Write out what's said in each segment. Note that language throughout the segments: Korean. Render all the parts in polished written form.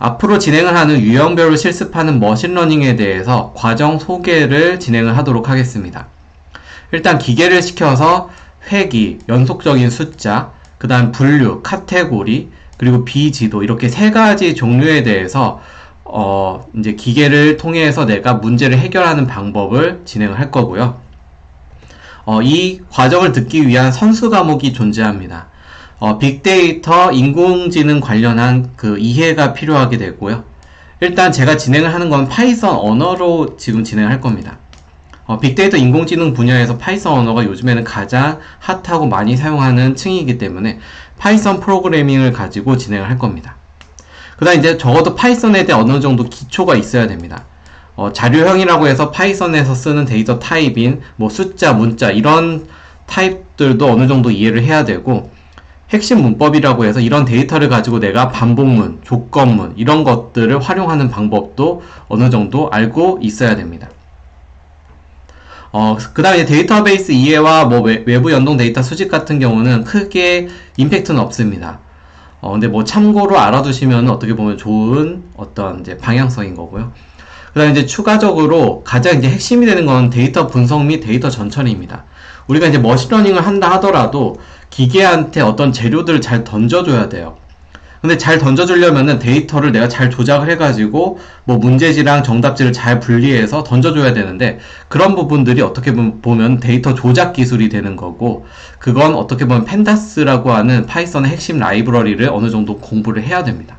앞으로 진행을 하는 유형별로 실습하는 머신러닝에 대해서 과정 소개를 진행을 하도록 하겠습니다. 일단 기계를 시켜서 회귀, 연속적인 숫자, 그 다음 분류, 카테고리, 그리고 비지도 이렇게 세 가지 종류에 대해서 이제 기계를 통해서 내가 문제를 해결하는 방법을 진행을 할 거고요. 이 과정을 듣기 위한 선수 과목이 존재합니다. 빅데이터, 인공지능 관련한 그 이해가 필요하게 되고요. 일단 제가 진행을 하는 건 파이썬 언어로 지금 진행을 할 겁니다. 빅데이터 인공지능 분야에서 파이썬 언어가 요즘에는 가장 핫하고 많이 사용하는 층이기 때문에 파이썬 프로그래밍을 가지고 진행을 할 겁니다. 그 다음 이제 적어도 파이썬에 대해 어느 정도 기초가 있어야 됩니다. 자료형이라고 해서 파이썬에서 쓰는 데이터 타입인 뭐 숫자, 문자 이런 타입들도 어느 정도 이해를 해야 되고, 핵심 문법이라고 해서 이런 데이터를 가지고 내가 반복문, 조건문 이런 것들을 활용하는 방법도 어느 정도 알고 있어야 됩니다. 그 다음에 데이터베이스 이해와 뭐 외부 연동 데이터 수집 같은 경우는 크게 임팩트는 없습니다. 근데 뭐 참고로 알아두시면 어떻게 보면 좋은 어떤 이제 방향성인 거고요. 그 다음에 이제 추가적으로 가장 이제 핵심이 되는 건 데이터 분석 및 데이터 전처리입니다. 우리가 이제 머신러닝을 한다 하더라도 기계한테 어떤 재료들을 잘 던져줘야 돼요. 근데 잘 던져주려면은 데이터를 내가 잘 조작을 해가지고 뭐 문제지랑 정답지를 잘 분리해서 던져줘야 되는데, 그런 부분들이 어떻게 보면 데이터 조작 기술이 되는 거고, 그건 어떻게 보면 펜다스라고 하는 파이썬의 핵심 라이브러리를 어느 정도 공부를 해야 됩니다.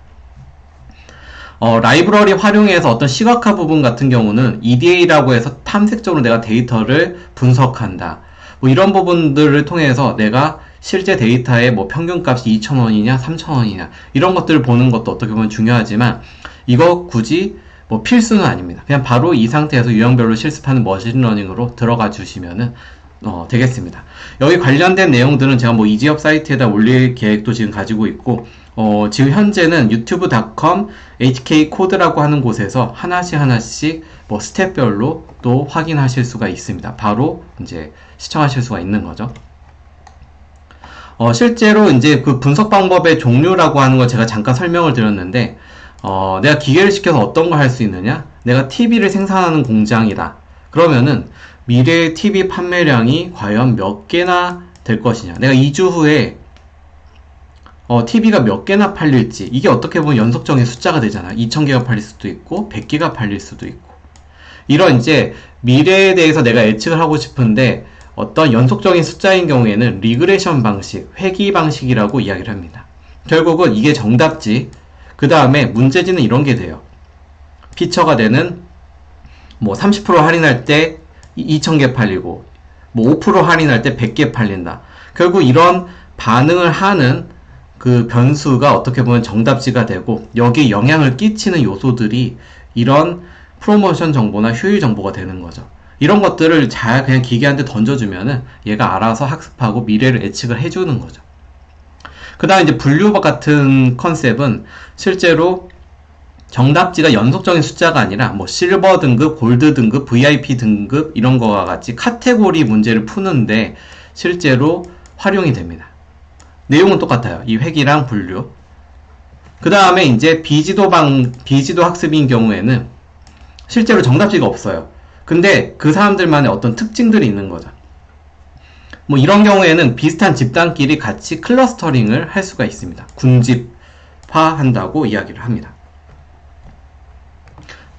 라이브러리 활용해서 어떤 시각화 부분 같은 경우는 EDA라고 해서 탐색적으로 내가 데이터를 분석한다. 뭐 이런 부분들을 통해서 내가 실제 데이터의 뭐 평균값이 2,000원이냐 3,000원이냐 이런 것들을 보는 것도 어떻게 보면 중요하지만, 이거 굳이 뭐 필수는 아닙니다. 그냥 바로 이 상태에서 유형별로 실습하는 머신러닝으로 들어가 주시면은 되겠습니다. 여기 관련된 내용들은 제가 뭐 이지업 사이트에다 올릴 계획도 지금 가지고 있고, 지금 현재는 유튜브.com hk코드라고 하는 곳에서 하나씩 뭐 스텝별로 또 확인하실 수가 있습니다. 바로 이제 시청하실 수가 있는 거죠. 실제로 이제 그 분석 방법의 종류라고 하는 걸 제가 잠깐 설명을 드렸는데, 내가 기계를 시켜서 어떤 걸 할 수 있느냐? 내가 TV를 생산하는 공장이다. 그러면은 미래의 TV 판매량이 과연 몇 개나 될 것이냐? 내가 2주 후에 TV가 몇 개나 팔릴지, 이게 어떻게 보면 연속적인 숫자가 되잖아. 2,000개가 팔릴 수도 있고 100개가 팔릴 수도 있고, 이런 이제 미래에 대해서 내가 예측을 하고 싶은데 어떤 연속적인 숫자인 경우에는 리그레션 방식, 회귀 방식이라고 이야기를 합니다. 결국은 이게 정답지, 그 다음에 문제지는 이런 게 돼요. 피처가 되는 뭐 30% 할인할 때 2,000개 팔리고 뭐 5% 할인할 때 100개 팔린다. 결국 이런 반응을 하는 그 변수가 어떻게 보면 정답지가 되고, 여기에 영향을 끼치는 요소들이 이런 프로모션 정보나 효율 정보가 되는 거죠. 이런 것들을 잘 그냥 기계한테 던져주면은 얘가 알아서 학습하고 미래를 예측을 해주는 거죠. 그 다음 이제 분류법 같은 컨셉은 실제로 정답지가 연속적인 숫자가 아니라 뭐 실버 등급, 골드 등급, VIP 등급 이런 거와 같이 카테고리 문제를 푸는데 실제로 활용이 됩니다. 내용은 똑같아요. 이 회귀랑 분류. 그 다음에 이제 비지도 학습인 경우에는 실제로 정답지가 없어요. 근데 그 사람들만의 어떤 특징들이 있는 거죠. 뭐 이런 경우에는 비슷한 집단끼리 같이 클러스터링을 할 수가 있습니다. 군집화한다고 이야기를 합니다.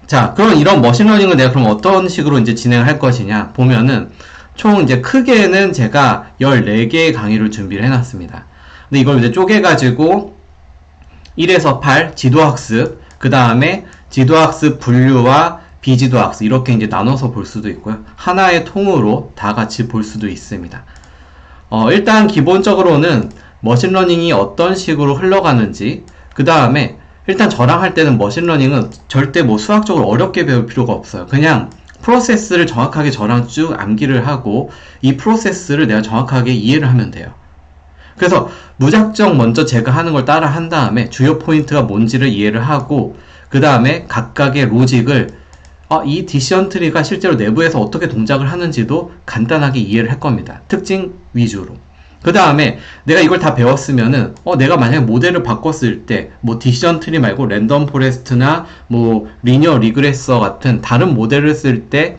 자, 그럼 이런 머신러닝을 내가 그럼 어떤 식으로 이제 진행을 할 것이냐 보면은, 총 이제 크게는 제가 14개의 강의를 준비를 해놨습니다. 근데 이걸 이제 쪼개가지고 1에서 8 지도학습, 그 다음에 지도학습 분류와 비지도학습 이렇게 이제 나눠서 볼 수도 있고요. 하나의 통으로 다 같이 볼 수도 있습니다. 일단 기본적으로는 머신러닝이 어떤 식으로 흘러가는지, 그 다음에 일단 저랑 할 때는 머신러닝은 절대 뭐 수학적으로 어렵게 배울 필요가 없어요. 그냥 프로세스를 정확하게 저랑 쭉 암기를 하고 이 프로세스를 내가 정확하게 이해를 하면 돼요. 그래서 무작정 먼저 제가 하는 걸 따라 한 다음에 주요 포인트가 뭔지를 이해를 하고, 그 다음에 각각의 로직을 이 디시전 트리가 실제로 내부에서 어떻게 동작을 하는지도 간단하게 이해를 할 겁니다. 특징 위주로. 그 다음에 내가 이걸 다 배웠으면은 내가 만약에 모델을 바꿨을 때 뭐 디시전 트리 말고 랜덤 포레스트나 뭐 리니어 리그레서 같은 다른 모델을 쓸 때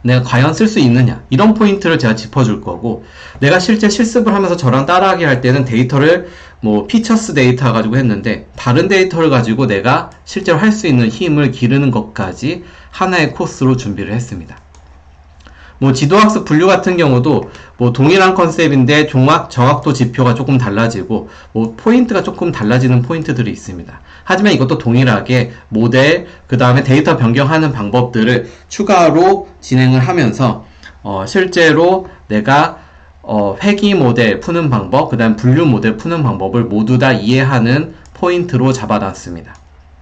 내가 과연 쓸 수 있느냐, 이런 포인트를 제가 짚어줄 거고, 내가 실제 실습을 하면서 저랑 따라하기 할 때는 데이터를 뭐 피처스 데이터 가지고 했는데 다른 데이터를 가지고 내가 실제로 할 수 있는 힘을 기르는 것까지 하나의 코스로 준비를 했습니다. 뭐 지도학습 분류 같은 경우도 뭐 동일한 컨셉인데 정확도 지표가 조금 달라지고 뭐 포인트가 조금 달라지는 포인트들이 있습니다. 하지만 이것도 동일하게 모델, 그 다음에 데이터 변경하는 방법들을 추가로 진행을 하면서 실제로 내가 회귀 모델 푸는 방법, 그 다음 분류 모델 푸는 방법을 모두 다 이해하는 포인트로 잡아놨습니다.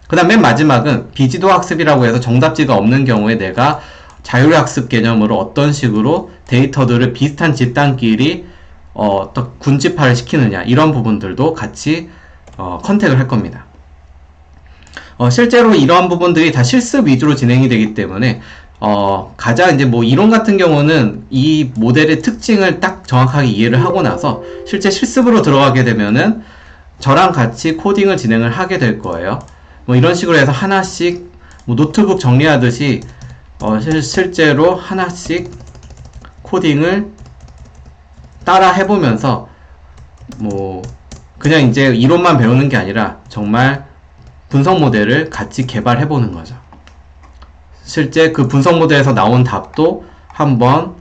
그 다음 맨 마지막은 비지도 학습이라고 해서 정답지가 없는 경우에 내가 자율학습 개념으로 어떤 식으로 데이터들을 비슷한 집단끼리 군집화를 시키느냐, 이런 부분들도 같이 컨택을 할 겁니다. 실제로 이러한 부분들이 다 실습 위주로 진행이 되기 때문에 가장 이제 뭐 이론 같은 경우는 이 모델의 특징을 딱 정확하게 이해를 하고 나서 실제 실습으로 들어가게 되면은 저랑 같이 코딩을 진행을 하게 될 거예요. 뭐 이런 식으로 해서 하나씩 뭐 노트북 정리하듯이 실제로 하나씩 코딩을 따라 해보면서 뭐 그냥 이제 이론만 배우는 게 아니라 정말 분석 모델을 같이 개발해 보는 거죠. 실제 그 분석 모델에서 나온 답도 한번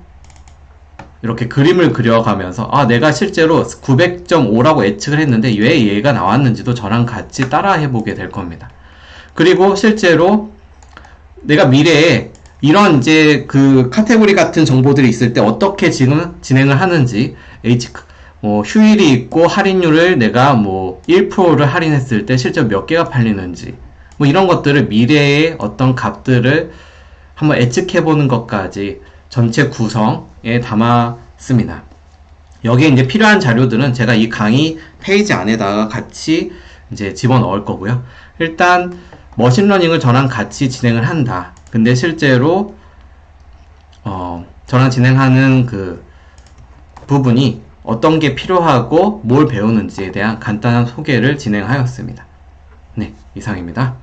이렇게 그림을 그려가면서 내가 실제로 900.5라고 예측을 했는데 왜 얘가 나왔는지도 저랑 같이 따라 해보게 될 겁니다. 그리고 실제로 내가 미래에 이런 이제 그 카테고리 같은 정보들이 있을 때 어떻게 지금 진행을 하는지, 휴일이 있고 할인율을 내가 뭐 1%를 할인했을 때 실제 몇 개가 팔리는지, 뭐 이런 것들을 미래의 어떤 값들을 한번 예측해보는 것까지 전체 구성에 담았습니다. 여기에 이제 필요한 자료들은 제가 이 강의 페이지 안에다가 같이 이제 집어넣을 거고요. 일단 머신러닝을 저랑 같이 진행을 한다. 근데 실제로 저랑 진행하는 그 부분이 어떤 게 필요하고 뭘 배우는지에 대한 간단한 소개를 진행하였습니다. 네, 이상입니다.